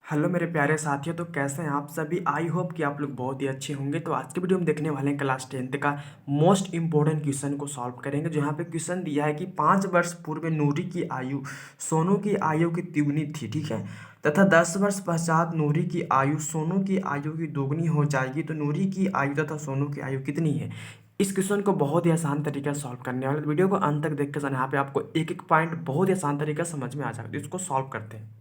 Hello मेरे प्यारे साथियों। तो कैसे हैं आप सभी? आई होप कि आप लोग बहुत ही अच्छे होंगे। तो आज की वीडियो में देखने वाले हैं क्लास 10th का मोस्ट इंपॉर्टेंट क्वेश्चन को सॉल्व करेंगे। जो यहाँ पे क्वेश्चन दिया है कि 5 वर्ष पूर्व नूरी की आयु सोनू की आयु की तिगुनी थी, ठीक है, तथा 10 वर्ष पश्चात नूरी की आयु सोनू की आयु की दोगुनी हो जाएगी, तो नूरी की आयु तथा सोनू की आयु कितनी है? इस क्वेश्चन को बहुत ही आसान तरीके से सॉल्व करने वाले, वीडियो को अंत तक देख के यहाँ पे आपको एक एक पॉइंट बहुत ही आसान तरीके से समझ में आ जाएगा। तो इसको सॉल्व करते हैं।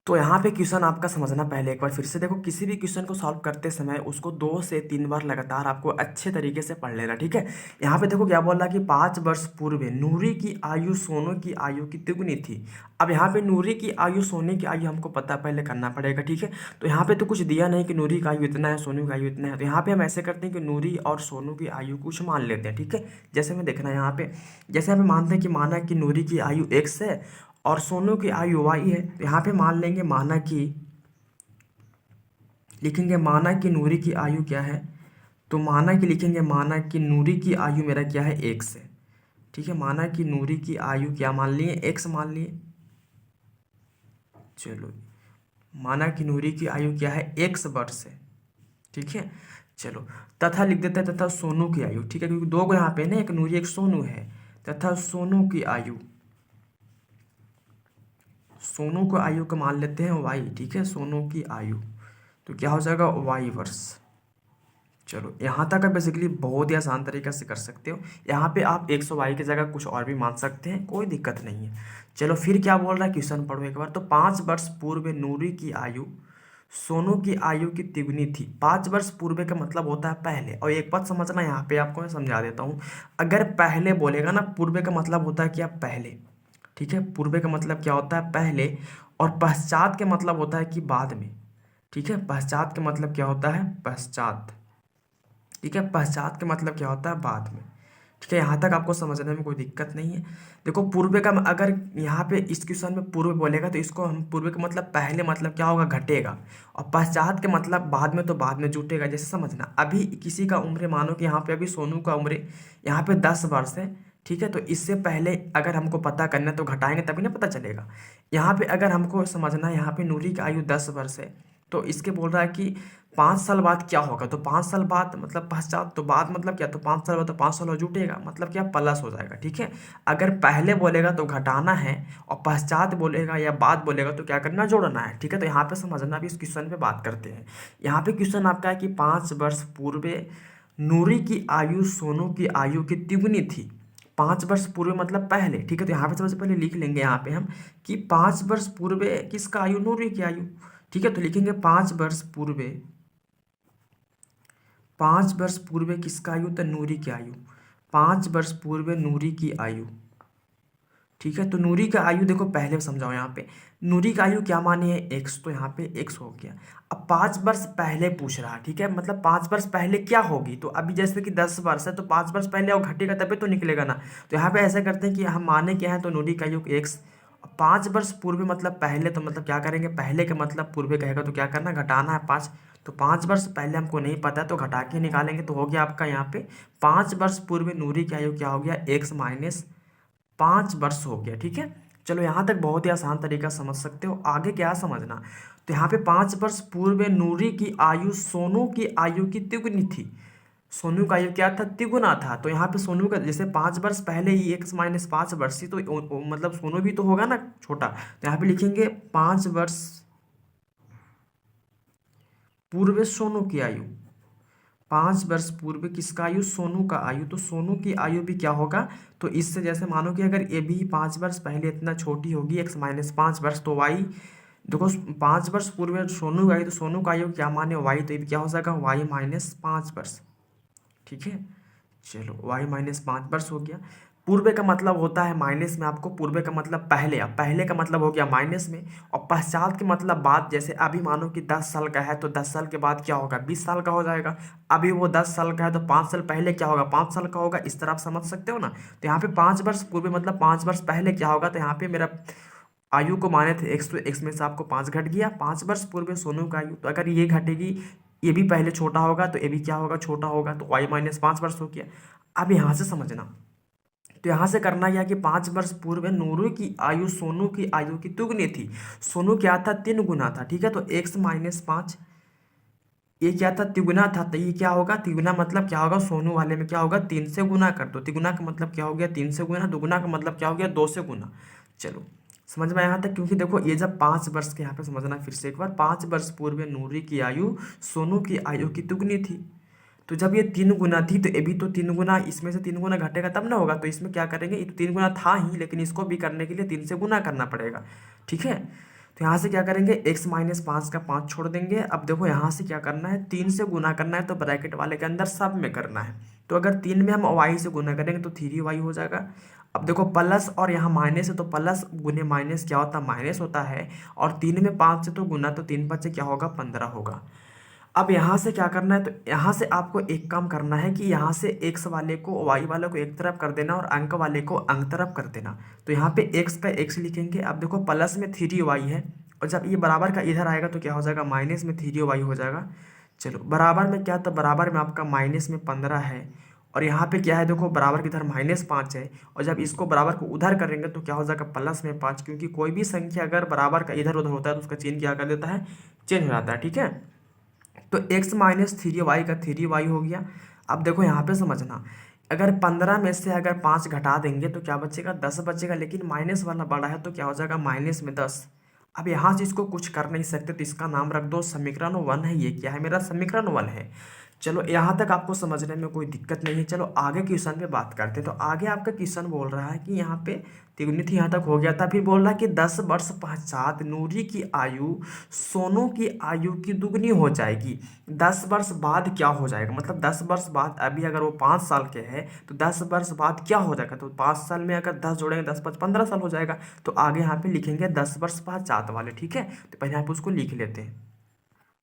तो यहाँ पे क्वेश्चन आपका समझना, पहले एक बार फिर से देखो। किसी भी क्वेश्चन को सॉल्व करते समय उसको 2 से 3 बार लगातार आपको अच्छे तरीके से पढ़ लेना, ठीक है। यहाँ पे देखो क्या बोल रहा है कि 5 वर्ष पूर्व नूरी की आयु सोनू की आयु की तिगुनी थी। अब यहाँ पे नूरी की आयु सोनू की आयु हमको पता पहले करना पड़ेगा, ठीक है। तो यहाँ पे तो कुछ दिया नहीं कि नूरी का आयु इतना है, सोनू का आयु इतना है। तो यहाँ पे हम ऐसे करते हैं कि नूरी और सोनू की आयु कुछ मान लेते हैं, ठीक है। जैसे हमें देखना है यहाँ पे, जैसे हमें मानते हैं कि माना कि नूरी की आयु x है और सोनू की आयु y है। तो यहाँ पे मान लेंगे, माना कि लिखेंगे माना कि नूरी की आयु क्या है। तो माना कि लिखेंगे, माना कि नूरी की आयु मेरा क्या है, x है, ठीक है। माना कि नूरी की आयु क्या मान लिए, x मान लिए। चलो, माना कि नूरी की आयु क्या है, x वर्ष है, ठीक है। चलो, तथा लिख देते हैं तथा सोनू की आयु, ठीक है, क्योंकि दो को यहाँ पे ना, एक नूरी एक सोनू है। तथा सोनू की आयु, सोनू को आयु को मान लेते हैं वाई, ठीक है। सोनू की आयु तो क्या हो जाएगा, y वर्ष। चलो, यहाँ तक आप बेसिकली बहुत ही आसान तरीके से कर सकते हो। यहाँ पे आप 100y की जगह कुछ और भी मान सकते हैं, कोई दिक्कत नहीं है। चलो, फिर क्या बोल रहा है क्वेश्चन पढ़ो एक बार। तो 5 वर्ष पूर्व नूरी की आयु सोनू की आयु की तिगुनी थी। 5 वर्ष पूर्व का मतलब होता है पहले। और एक बात समझना, यहाँ पे आपको मैं समझा देता हूँ। अगर पहले बोलेगा ना, पूर्व का मतलब होता है क्या, पहले, ठीक है। पूर्व का मतलब क्या होता है, पहले। और पश्चात के मतलब होता है कि बाद में, ठीक है। पश्चात का मतलब क्या होता है, पश्चात, ठीक है। पश्चात का मतलब क्या होता है, बाद में, ठीक है। यहाँ तक आपको समझने में कोई दिक्कत नहीं है। देखो, पूर्व का अगर यहाँ पे इस क्वेश्चन में पूर्व बोलेगा तो इसको हम पूर्व का मतलब पहले मतलब क्या होगा, घटेगा। और पश्चात के मतलब बाद में, तो बाद में जुटेगा। जैसे समझना, अभी किसी का उम्र, मानो कि यहाँ पे अभी सोनू का उम्र यहाँ पे 10 वर्ष है, ठीक है। तो इससे पहले अगर हमको पता करना है तो घटाएंगे तभी ना पता चलेगा। यहाँ पे अगर हमको समझना है, यहाँ पे नूरी की आयु 10 वर्ष है, तो इसके बोल रहा है कि 5 साल बाद क्या होगा। तो 5 साल बाद मतलब पश्चात, तो बाद मतलब क्या, तो 5 साल बाद, तो 5 साल और जुटेगा, मतलब क्या, प्लस हो जाएगा, ठीक है। अगर पहले बोलेगा तो घटाना है, और पश्चात बोलेगा या बाद बोलेगा तो क्या करना, जोड़ना है, ठीक है। तो यहाँ पे समझना, भी इस क्वेश्चन पे बात करते हैं। यहाँ पे क्वेश्चन आपका है कि 5 वर्ष पूर्व नूरी की आयु सोनू की आयु की तिगुनी थी। 5 वर्ष पूर्व मतलब पहले, ठीक है। तो यहाँ पे सबसे पहले लिख लेंगे यहाँ पे हम कि 5 वर्ष पूर्व किसका आयु, नूरी की आयु, ठीक है। तो लिखेंगे 5 वर्ष पूर्व, 5 वर्ष पूर्व किसका आयु, तो नूरी की आयु। 5 वर्ष पूर्व नूरी की आयु, ठीक है। तो नूरी का आयु देखो, पहले समझाओ यहाँ पे, नूरी का आयु क्या मानी है, एक्स, तो यहाँ पे एक्स हो गया। अब 5 वर्ष पहले पूछ रहा है, ठीक है, मतलब 5 वर्ष पहले क्या होगी। तो अभी जैसे कि 10 वर्ष है, तो 5 वर्ष पहले और घटेगा तभी तो निकलेगा ना। तो यहाँ पे ऐसा करते हैं कि हम माने क्या है, तो नूरी का आयु एक्स। 5 वर्ष पूर्व मतलब पहले, तो मतलब क्या करेंगे, पहले का मतलब पूर्व कहेगा तो क्या करना, घटाना है 5। तो 5 वर्ष पहले हमको नहीं पता है, तो घटा के निकालेंगे, तो हो गया आपका यहाँ पे 5 वर्ष पूर्व नूरी की आयु क्या हो गया, x - 5 वर्ष हो गया, ठीक है। चलो, यहाँ तक बहुत ही आसान तरीका समझ सकते हो। आगे क्या समझना, तो यहाँ पे 5 वर्ष पूर्व नूरी की आयु सोनू की आयु की तिगुनी थी। सोनू का आयु क्या था, तिगुना था। तो यहाँ पे सोनू का, जैसे 5 वर्ष पहले ही x - 5 वर्ष थी, तो मतलब सोनू भी तो होगा ना छोटा। तो यहाँ पे लिखेंगे 5 वर्ष पूर्व सोनू की आयु। 5 वर्ष पूर्व किसका आयु, सोनू का आयु। तो सोनू की आयु भी क्या होगा, तो इससे जैसे मानो कि अगर ये भी 5 वर्ष पहले इतना छोटी होगी, x - 5 वर्ष, तो y, देखो 5 वर्ष पूर्व सोनू का आयु, तो सोनू का आयु क्या माने, y, तो ये भी क्या हो जाएगा, y - 5 वर्ष, ठीक है। चलो, y - 5 वर्ष हो गया। पूर्व का मतलब होता है माइनस में, आपको पूर्व का मतलब पहले, अब पहले का मतलब हो गया माइनस में। और पश्चात के मतलब बाद, जैसे अभी मानो कि 10 साल का है, तो 10 साल के बाद क्या होगा, 20 साल का हो जाएगा। अभी वो 10 साल का है, तो 5 साल पहले क्या होगा, 5 साल का होगा। इस तरह आप समझ सकते हो ना। तो यहाँ पे 5 वर्ष पूर्व मतलब 5 वर्ष पहले क्या होगा, तो यहाँ पे मेरा आयु को माने थे एक्स, तो एक्स में से आपको 5 घट गया। 5 वर्ष पूर्व सोनू का आयु, तो अगर ये घटेगी, ये भी पहले छोटा होगा, तो ये भी क्या होगा, छोटा होगा, तो y - 5 वर्ष हो गया। अब यहाँ से समझना, तो यहाँ से करना क्या कि 5 वर्ष पूर्व नूरू की आयु सोनू की आयु की दुगनी थी। सोनू क्या था, 3 गुना था, ठीक है। तो x माइनस 5 ये क्या था, तिगुना था, तो ये क्या होगा, तिगुना मतलब क्या होगा, सोनू वाले में क्या होगा, 3 से गुना कर दो। तिगुना का मतलब क्या हो गया, 3 से गुना। दुगुना का मतलब क्या हो गया, 2 से गुना। चलो समझ में यहाँ तक, क्योंकि देखो ये जब 5 वर्ष के, यहाँ पे समझना फिर से एक बार, 5 वर्ष पूर्व नूरी की आयु सोनू की आयु की दुगनी थी। तो जब ये 3 गुना थी तो ये भी तो 3 गुना, इसमें से 3 गुना घटेगा तब ना होगा। तो इसमें क्या करेंगे, ये तो 3 गुना था ही, लेकिन इसको भी करने के लिए 3 से गुना करना पड़ेगा, ठीक है। तो यहाँ से क्या करेंगे, x माइनस 5 का 5 छोड़ देंगे। अब देखो यहाँ से क्या करना है, 3 से गुना करना है, तो ब्रैकेट वाले के अंदर सब में करना है। तो अगर 3 में हम y से गुना करेंगे तो 3y हो जाएगा। अब देखो प्लस और यहाँ माइनस है, तो प्लस गुने माइनस क्या होता है, माइनस होता है। और 3 में 5 से तो गुना, तो 3 5 से क्या होगा, 15 होगा। अब यहाँ से क्या करना है, तो यहाँ से आपको एक काम करना है कि यहाँ से x वाले को y वाले को एक तरफ कर देना और अंक वाले को अंक तरफ कर देना। तो यहाँ पे x का x लिखेंगे। अब देखो प्लस में 3y है, और जब ये बराबर का इधर आएगा तो क्या हो जाएगा, माइनस में 3y हो जाएगा। चलो बराबर में क्या, तो बराबर में आपका माइनस में 15 है, और यहाँ पे क्या है, देखो बराबर के इधर -5 है, और जब इसको बराबर को उधर करेंगे तो क्या हो जाएगा, प्लस में 5, क्योंकि कोई भी संख्या अगर बराबर का इधर उधर होता है तो उसका चिन्ह क्या कर देता है, चेंज हो जाता है, ठीक है। तो x माइनस 3y का 3y हो गया। अब देखो यहाँ पे समझना, अगर 15 में से अगर 5 घटा देंगे तो क्या बचेगा, 10 बचेगा, लेकिन माइनस वाला बड़ा है तो क्या हो जाएगा, माइनस में 10। अब यहाँ से इसको कुछ कर नहीं सकते, तो इसका नाम रख दो समीकरण 1 है। ये क्या है, मेरा समीकरण 1 है। चलो यहाँ तक आपको समझने में कोई दिक्कत नहीं है। चलो आगे क्वेश्चन पे बात करते हैं। तो आगे आपका क्वेश्चन बोल रहा है कि यहाँ पे तिगुनी थी, यहाँ तक हो गया था। फिर बोल रहा है कि 10 वर्ष पश्चात नूरी की आयु सोनू की आयु की दुगनी हो जाएगी। 10 वर्ष बाद क्या हो जाएगा, मतलब 10 वर्ष बाद, अभी अगर वो 5 साल के हैं तो 10 वर्ष बाद क्या हो जाएगा, तो 5 साल में अगर 10 जोड़ेंगे 10 5 15 साल हो जाएगा। तो आगे यहाँ पे लिखेंगे 10 वर्ष पश्चात वाले, ठीक है। तो पहले आप उसको लिख लेते हैं।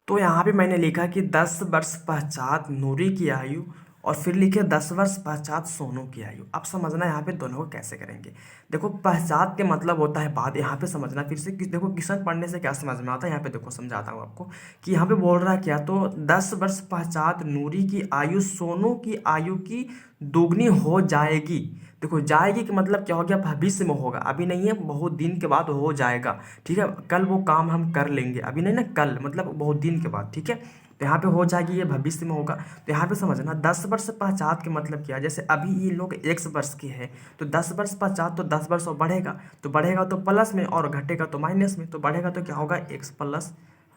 तो यहाँ पे मैंने लिखा कि 10 वर्ष पश्चात नूरी की आयु, और फिर लिखे 10 वर्ष पश्चात सोनू की आयु। अब समझना यहाँ पे दोनों को कैसे करेंगे। देखो पश्चात के मतलब होता है बाद, यहाँ पे समझना फिर से कि देखो क्वेश्चन पढ़ने से क्या समझ में आता है। यहाँ पे देखो समझाता हूँ आपको कि यहाँ पे बोल रहा है क्या, तो 10 वर्ष पश्चात नूरी की आयु सोनू की आयु की दोगुनी हो जाएगी। देखो जाएगी कि मतलब क्या हो गया, भविष्य में होगा, अभी नहीं है, बहुत दिन के बाद हो जाएगा, ठीक है। कल वो काम हम कर लेंगे, अभी नहीं ना, कल मतलब बहुत दिन के बाद, ठीक है। तो यहाँ पे हो जाएगी, ये भविष्य में होगा। तो यहाँ पे समझना 10 वर्ष पश्चात के मतलब क्या है, जैसे अभी ये लोग 1 वर्ष के हैं तो 10 वर्ष पश्चात तो 10 वर्ष और बढ़ेगा, तो बढ़ेगा तो प्लस में और घटेगा तो माइनस में। तो बढ़ेगा तो क्या होगा, x प्लस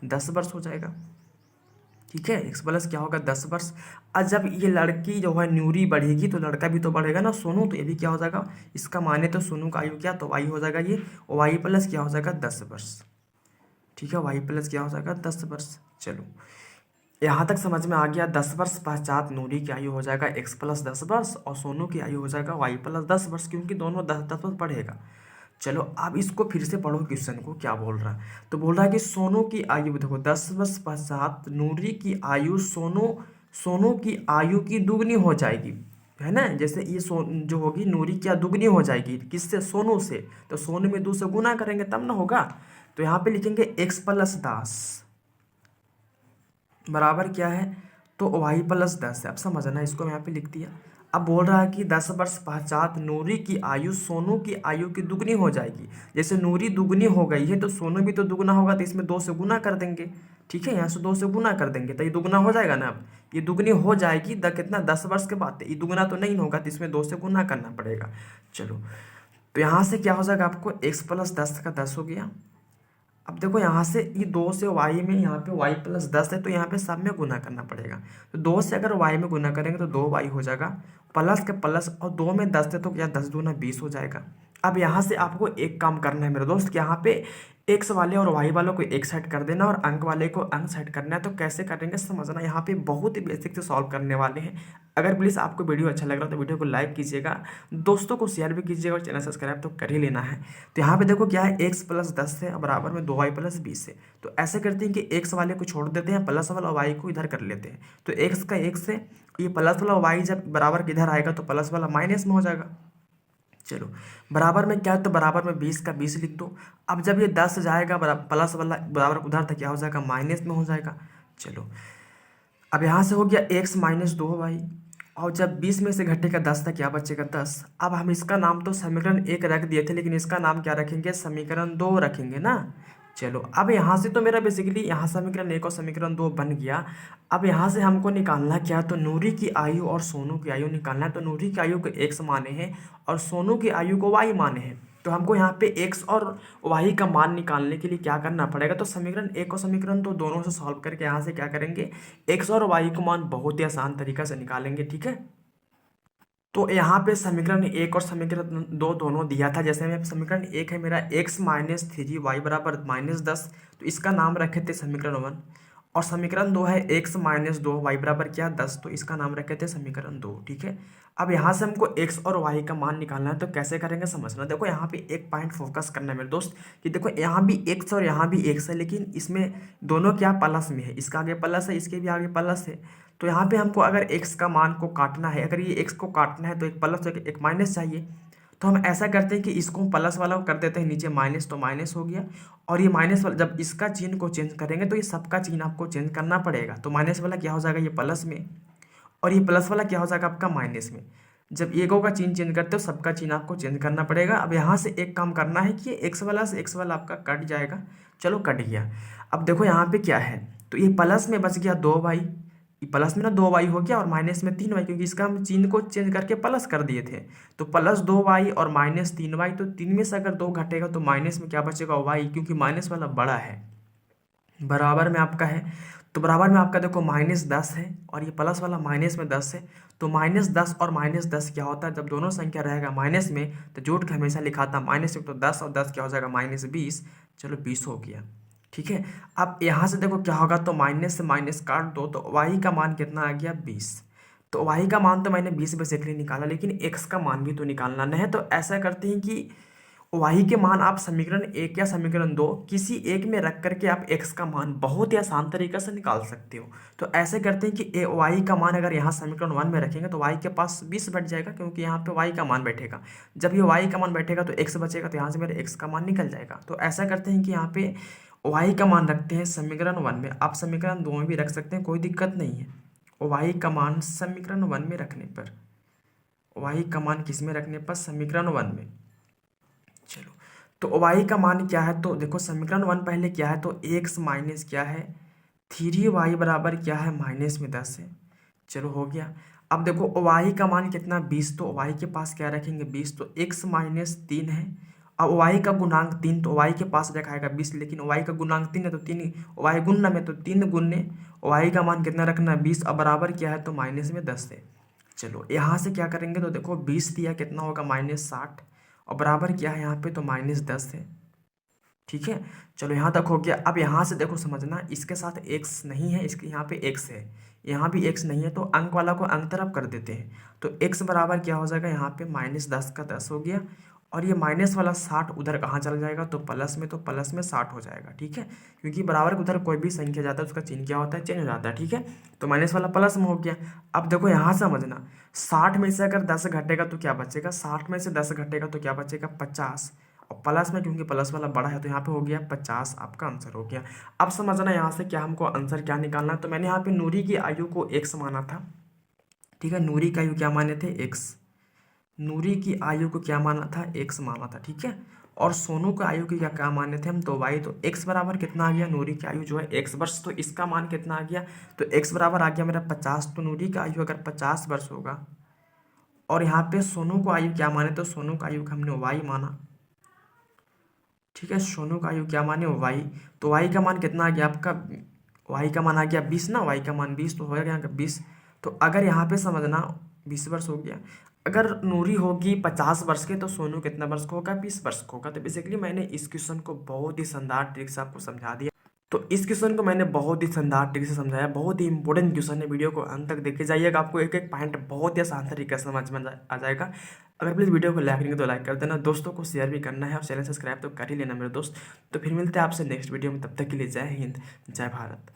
10 वर्ष हो जाएगा, ठीक है। x प्लस क्या होगा, 10 वर्ष। और जब ये लड़की जो है नूरी बढ़ेगी तो लड़का भी तो बढ़ेगा ना, सोनू। तो ये भी क्या हो जाएगा, इसका माने तो सोनू का आयु क्या, तो y हो जाएगा ये, और y प्लस क्या हो जाएगा, 10 वर्ष, ठीक है। y प्लस क्या हो जाएगा, 10 वर्ष। चलो यहाँ तक समझ में आ गया। 10 वर्ष पश्चात नूरी की आयु हो जाएगा x प्लस 10 वर्ष, और सोनू की आयु हो जाएगा y प्लस 10 वर्ष, क्योंकि दोनों 10 वर्ष बढ़ेगा। चलो अब इसको फिर से पढ़ो, क्वेश्चन को क्या बोल रहा है। तो बोल रहा है कि सोनू की आयु, देखो 10 वर्ष पश्चात नूरी की आयु सोनू की आयु की दुगनी हो जाएगी, है ना। जैसे ये जो होगी नूरी क्या दुगनी हो जाएगी, किससे, सोनू से। तो सोनू में 2 से गुना करेंगे तब ना होगा। तो यहाँ पे लिखेंगे x प्लस 10 बराबर क्या है, तो y प्लस 10 है। अब समझना, इसको मैं यहाँ पे लिख दिया। अब बोल रहा है कि 10 वर्ष पश्चात नूरी की आयु सोनू की आयु की दुगनी हो जाएगी। जैसे नूरी दुगनी हो गई है तो सोनू भी तो दुगना होगा, तो इसमें 2 से गुना कर देंगे, ठीक है। यहाँ से 2 से गुना कर देंगे तो ये दुगना हो जाएगा ना। अब ये दुगनी हो जाएगी कितना, 10 वर्ष के बाद। ये दुगना तो नहीं होगा, तो इसमें 2 से गुना करना पड़ेगा। चलो तो यहाँ से क्या हो जाएगा, आपको x प्लस 10 का 10 हो गया। अब देखो यहाँ से ये 2 से y में, यहाँ पे y प्लस 10 है तो यहाँ पे सब में गुना करना पड़ेगा। तो 2 से अगर y में गुना करेंगे तो 2y हो जाएगा, प्लस के प्लस, और 2 में 10 है तो क्या 10 दूना 20 हो जाएगा। अब यहाँ से आपको एक काम करना है मेरे दोस्त, कि यहाँ पे x वाले और y वालों को एक साइड कर देना और अंक वाले को अंक साइड करना है। तो कैसे करेंगे समझना, यहाँ पे बहुत ही बेसिक से सॉल्व करने वाले हैं। अगर प्लीज़ आपको वीडियो अच्छा लग रहा है तो वीडियो को लाइक कीजिएगा, दोस्तों को शेयर भी कीजिएगा, और चैनल सब्सक्राइब तो कर ही लेना है। तो यहाँ पे देखो क्या है, x प्लस 10 है बराबर में 2y प्लस 20 है। तो ऐसे करते हैं कि x वाले को छोड़ देते हैं, प्लस वाला y को इधर कर लेते हैं। तो x का x है, ये प्लस वाला y जब बराबर के इधर आएगा तो प्लस वाला माइनस में हो जाएगा। चलो बराबर में क्या है, तो बराबर में 20 का 20 लिख दो। अब जब ये 10 जाएगा प्लस वाला बराबर उधर था, क्या हो जाएगा, माइनस में हो जाएगा। चलो अब यहाँ से हो गया x माइनस 2y, और जब 20 में से घटेगा 10 था, क्या बचेगा 10। अब हम इसका नाम तो समीकरण 1 रख दिए थे, लेकिन इसका नाम क्या रखेंगे, समीकरण 2 रखेंगे ना। चलो अब यहाँ से तो मेरा बेसिकली यहाँ समीकरण 1 और समीकरण 2 बन गया। अब यहाँ से हमको निकालना क्या, तो नूरी की आयु और सोनू की आयु निकालना है। तो नूरी की आयु को x माने हैं और सोनू की आयु को y माने हैं। तो हमको यहाँ पे x और y का मान निकालने के लिए क्या करना पड़ेगा, तो समीकरण 1 और समीकरण 2 दोनों से सॉल्व करके यहाँ से क्या करेंगे, x और y को मान बहुत ही आसान तरीका से निकालेंगे। ठीक है, तो यहाँ पे समीकरण 1 और समीकरण 2 दोनों दिया था। जैसे में समीकरण 1 है मेरा x माइनस 3y बराबर -10, तो इसका नाम रखे थे समीकरण 1। और समीकरण 2 है x माइनस 2y बराबर क्या 10, तो इसका नाम रखे थे समीकरण 2। ठीक है, अब यहाँ से हमको x और y का मान निकालना है, तो कैसे करेंगे समझना। देखो यहाँ पे एक पॉइंट फोकस करना है मेरे दोस्त, कि देखो यहाँ भी x और यहाँ भी x है, लेकिन इसमें दोनों क्या प्लस में है, इसका आगे प्लस है, इसके भी आगे प्लस है। तो यहाँ पे हमको अगर x का मान को काटना है, अगर ये x को काटना है तो एक प्लस एक माइनस चाहिए। तो हम ऐसा करते हैं कि इसको प्लस वाला कर देते हैं नीचे माइनस, तो माइनस हो गया। और ये माइनस वाला जब इसका चिन्ह को चेंज करेंगे तो ये सबका चिन्ह आपको चेंज करना पड़ेगा। तो माइनस वाला क्या हो जाएगा, ये प्लस में, और ये प्लस वाला क्या हो जाएगा आपका माइनस में। जब एगो का चिन्ह चेंज करते हो सबका चिन्ह आपको चेंज करना पड़ेगा। अब यहाँ से एक काम करना है कि एक्स वाला से एक्स वाला आपका कट जाएगा। चलो कट गया। अब देखो यहाँ पे क्या है, तो ये प्लस में बच गया 2y, प्लस में ना 2y हो गया, और माइनस में 3y, क्योंकि इसका हम चिन्ह को चेंज करके प्लस कर दिए थे। तो प्लस 2y और माइनस 3y, तो 3 में से अगर 2 घटेगा तो माइनस में क्या बचेगा y, क्योंकि माइनस वाला बड़ा है। बराबर में आपका है, तो बराबर में आपका देखो -10 है, और ये प्लस वाला माइनस में 10 है। तो -10 और -10 क्या होता है, जब दोनों संख्या रहेगा माइनस में तो जोड़ के हमेशा लिखाता माइनस में, तो 10 और 10 क्या हो जाएगा -20। चलो 20 हो गया। ठीक है, अब यहाँ से देखो क्या होगा, तो माइनस से माइनस काट दो, तो y का मान कितना आ गया 20। तो y का मान तो मैंने 20 बेसिकली निकाला, लेकिन x का मान भी तो निकालना नहीं है। तो ऐसा करते हैं कि y के मान आप समीकरण 1 या समीकरण 2 किसी एक में रख करके आप x का मान बहुत ही आसान तरीके से निकाल सकते हो। तो ऐसे करते हैं कि y का मान अगर यहाँ समीकरण 1 में रखेंगे तो y के पास 20 बैठ जाएगा, क्योंकि यहाँ पे y का मान बैठेगा। जब ये y का मान बैठेगा तो x बचेगा, तो यहाँ से मेरे x का मान निकल जाएगा। तो ऐसा करते हैं कि यहाँ पे y का मान रखते हैं समीकरण 1 में। आप समीकरण 2 में भी रख सकते हैं, कोई दिक्कत नहीं है। y का मान समीकरण 1 में रखने पर, y का मान किस में रखने पर, समीकरण 1 में। चलो, तो y का मान क्या है, तो देखो समीकरण 1 पहले क्या है, तो x माइनस क्या है 3y बराबर क्या है -10 है। चलो हो गया। अब देखो y का मान कितना 20, तो y के पास क्या रखेंगे 20, तो x माइनस 3 है। अब y का गुणांक 3, तो y के पास रखाएगा 20, लेकिन y का गुणांक 3 है, तो 3 y गुणा में, तो 3 गुने y का मान कितना रखना है 20। अब बराबर क्या है, तो माइनस में 10 है। चलो यहाँ से क्या करेंगे, तो देखो 20 दिया कितना होगा -60, और बराबर क्या है यहाँ पे, तो -10 है। ठीक है, चलो यहाँ तक हो गया। अब यहाँ से देखो समझना, इसके साथ x नहीं है, इसके यहाँ पे x है, यहाँ भी x नहीं है, तो अंक वाला को अंक तरफ कर देते हैं। तो x बराबर क्या हो जाएगा, यहाँ पे -10 का 10 हो गया, और ये माइनस वाला 60 उधर कहाँ चला जाएगा, तो प्लस में, तो प्लस में 60 हो जाएगा। ठीक है, क्योंकि बराबर के उधर कोई भी संख्या जाता है उसका चिन्ह क्या होता है, चेंज हो जाता है। ठीक है, तो माइनस वाला प्लस में हो गया। अब देखो यहाँ समझना, 60 में से अगर 10 घटेगा तो क्या बचेगा, 60 में से 10 घटेगा तो क्या बचेगा 50, और प्लस में क्योंकि प्लस वाला बड़ा है तो यहाँ पे हो गया 50, आपका आंसर हो गया। अब समझना यहाँ से क्या हमको आंसर क्या निकालना है। तो मैंने यहाँ पे नूरी की आयु को x माना था। ठीक है, नूरी की आयु क्या माने थे x, नूरी की आयु को क्या माना था x माना था। ठीक है, और सोनू की आयु की क्या माने थे हम, तो y। तो x बराबर कितना आ गया, नूरी की आयु जो है x वर्ष, तो इसका मान कितना आ गया, तो x बराबर आ गया मेरा 50। तो नूरी की आयु अगर 50 वर्ष होगा, और यहाँ पे सोनू को आयु क्या माने, तो सोनू का आयु का हमने y माना। ठीक है, सोनू का आयु क्या माने y, तो y का मान कितना आ गया आपका, y का मान आ गया 20 ना, y का मान 20, तो हो गया 20। तो अगर यहाँ पे समझना 20 वर्ष हो गया। अगर नूरी होगी 50 वर्ष के, तो सोनू कितना वर्ष का होगा, 20 वर्ष का होगा। तो बेसिकली मैंने इस क्वेश्चन को बहुत ही शानदार ट्रिक से आपको समझा दिया। तो इस क्वेश्चन को मैंने बहुत ही शानदार तरीके से समझाया, बहुत ही इंपॉर्टेंट क्वेश्चन है। वीडियो को अंत तक देखे जाइएगा, आपको एक एक पॉइंट बहुत ही आसान तरीके से समझ में आ जाएगा। अगर प्लीज़ वीडियो को लाइक करेंगे तो लाइक कर देना, दोस्तों को शेयर भी करना है, और चैनल सब्सक्राइब तो कर ही लेना मेरे दोस्त। तो फिर मिलते हैं आपसे नेक्स्ट वीडियो में, तब तक के लिए जय हिंद, जय भारत।